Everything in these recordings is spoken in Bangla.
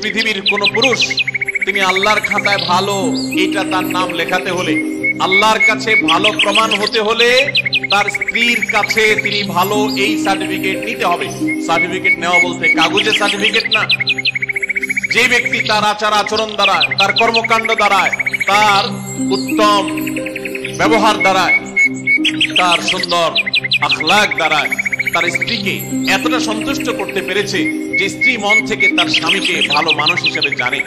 পৃথিবীর কোন পুরুষ তিনি আল্লাহর খাতায় ভালো এটা তার নাম লেখাতে হলে, আল্লাহর কাছে ভালো প্রমাণ হতে হলে তার স্ত্রীর কাছে তিনি ভালো এই সার্টিফিকেট নিতে হবে। সার্টিফিকেট নেওয়া বলতে কাগজে সার্টিফিকেট না। যে ব্যক্তি তার আচার আচরণ দ্বারা, তার কর্মকাণ্ড দ্বারায়, তার উত্তম ব্যবহার দ্বারায়, তার সুন্দর আখলাক দ্বারায় তার স্ত্রীকে এতটা সন্তুষ্ট করতে পেরেছে যে স্ত্রী মন থেকে তার স্বামীকে ভালো মানুষ হিসেবে জানে,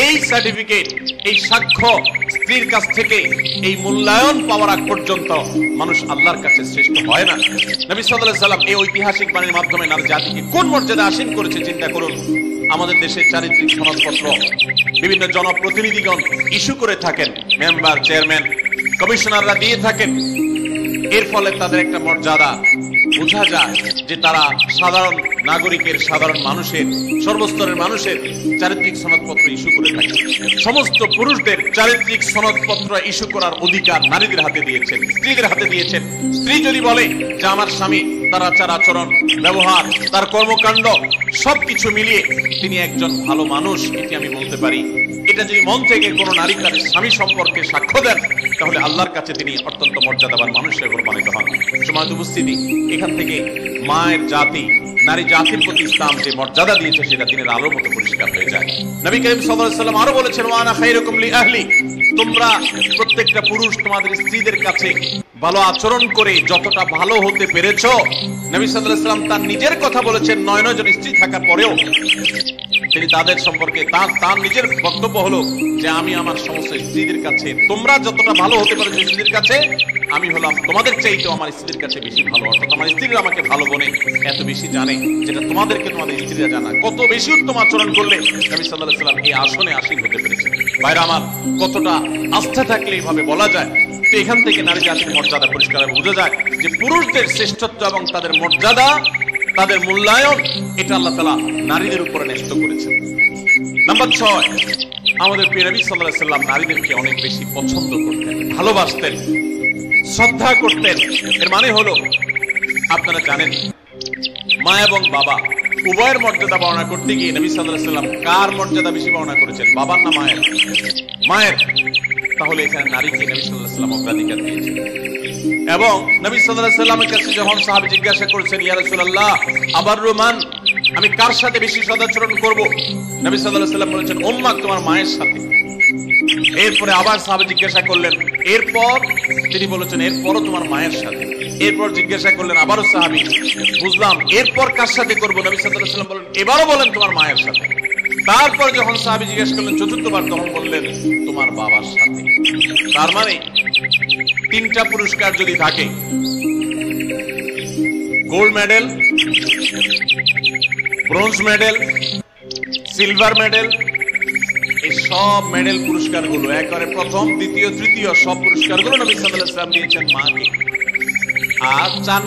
এই সার্টিফিকেট, এই সাক্ষ্য স্ত্রীর কাছ থেকে এই মূল্যায়ন পাওয়ার আগ পর্যন্ত মানুষ আল্লাহর কাছে শ্রেষ্ঠ হয় না। নবী সাল্লাল্লাহু আলাইহি সাল্লাম এই ঐতিহাসিক বাণীর মাধ্যমে নারী জাতিকে কোন মর্যাদা আসীন করেছে চিন্তা করুন। আমাদের দেশের চারিত্রিক সনদপত্র বিভিন্ন জনপ্রতিনিধিগণ ইস্যু করে থাকেন, মেম্বার, চেয়ারম্যান, কমিশনাররা দিয়ে থাকেন। এর ফলে তাদের একটা মর্যাদা বোঝা যায় যে তারা সাধারণ নাগরিকের, সাধারণ মানুষের, সর্বস্তরের মানুষের চারিত্রিক সনদপত্র ইস্যু করে থাকে। সমস্ত পুরুষদের চারিত্রিক সনদপত্র ইস্যু করার অধিকার নারীদের হাতে দিয়েছেন, স্ত্রীদের হাতে দিয়েছেন। স্ত্রী যদি বলে যে আমার স্বামী, তার আচার আচরণ, ব্যবহার, তার কর্মকাণ্ড সবকিছু মিলিয়ে তিনি একজন ভালো মানুষ, এটি আমি বলতে পারি, এটা যদি মন থেকে কোনো নারী তার স্বামী সম্পর্কে সাক্ষ্য দেন, তাহলে আল্লাহর কাছে তিনি অত্যন্ত মর্যাদাবান মানুষের প্রমাণিত হন। সমাজ উপস্থিতি, এখান থেকে মায়ের জাতি, নারী জাতির প্রতি ইসলাম যে মর্যাদা দিয়েছে সেটা দিনের আলোর মতো পরিষ্কার হয়ে যায়। নবী করিম সাল্লাল্লাহু আলাইহি সাল্লাম আরো বলেছেন, ওয়া আনা খায়রুকুম লি আহলি, তোমরা প্রত্যেকটা পুরুষ তোমাদের স্ত্রীদের কাছে ভালো আচরণ করে যতটা ভালো হতে পেরেছো, নবী সাল্লাল্লাহু আলাইহি সাল্লাম তার নিজের কথা বলেছেন। 9 জন স্ত্রী থাকার পরেও তিনি তাদের সম্পর্কে তার নিজের বক্তব্য হলো যে আমি আমার সমস্ত স্ত্রীদের কাছে, তোমরা যতটা ভালো হতে পারো স্ত্রীদের কাছে, আমি হলাম তোমাদের চাইতেও আমার স্ত্রীর কাছে বেশি ভালো। অর্থাৎ আমার স্ত্রীরা আমাকে ভালো বলে, এত বেশি জানে যেটা তোমাদেরকে তোমাদের স্ত্রীরা জানা। কত বেশি উত্তম আচরণ করলে নবী সাল্লাল্লাহু আলাইহি সাল্লাম এই আসনে আসীন হতে পেরেছে। ভাইরা আমার, কতটা আস্থা থাকলে এইভাবে বলা যায়। তো এখান থেকে নারী জাতির মর্যাদা পরিষ্কার বোঝা যায় যে পুরুষদের শ্রেষ্ঠত্ব এবং তাদের মর্যাদা, তাদের মূল্যায়ন, এটা আল্লাহ তাআলা নারীদের উপরে ন্যস্ত করেছেন। নাম্বার 6, আমাদের প্রিয় নবী সাল্লাল্লাহু আলাইহি সাল্লাম নারীদেরকে অনেক বেশি পছন্দ করতেন, ভালোবাসতেন, শ্রদ্ধা করতেন। এর মানে হলো, আপনারা জানেন, মা এবং বাবা উভয়ের মর্যাদা বর্ণনা করতে গিয়ে নবী সাল্লাল্লাহু আলাইহি সাল্লাম কার মর্যাদা বেশি বর্ণনা করেছেন, বাবার না মায়ের? মায়ের। তাহলে এখানে নারীকে নবী সাল্লাল্লাহু আলাইহি সাল্লাম অগ্রাধিকার দিয়েছেন। এবং নবী সাল্লাল্লাহু আলাইহি সাল্লামের কাছে যখন সাহাবী জিজ্ঞাসা করেছেন, ইয়া রাসূলুল্লাহ আবাররু মান, আমি কার সাথে বেশি সদাচরণ করব? নবী সাল্লাল্লাহু আলাইহি সাল্লাম বলেছেন, উম্মাক, তোমার মায়ের সাথে। এরপরে আবার সাহাবী জিজ্ঞাসা করলেন, এরপর? তিনি বলেছেন, এরপরও তোমার মায়ের সাথে। এরপর জিজ্ঞাসা করলেন আবারও সাহাবী, বুঝলাম, এরপর কার সাথে করব? নবী সাল্লাল্লাহু আলাইহি সাল্লাম বলেন, এবারও বলেন তোমার মায়ের সাথে। তারপর যখন সাহাবী জিজ্ঞাসা করলেন চতুর্থবার, তখন বললেন তোমার বাবার সাথে। তার মানে 3টা পুরস্কার যদি থাকে, gold medal, bronze medal, silver medal, এই সব মেডেল পুরস্কারগুলো একেবারে প্রথম, দ্বিতীয়, তৃতীয় সব পুরস্কারগুলো নবী সাল্লাল্লাহু আলাইহি ওয়াসাল্লাম দিয়েছেন মাকে। আর 4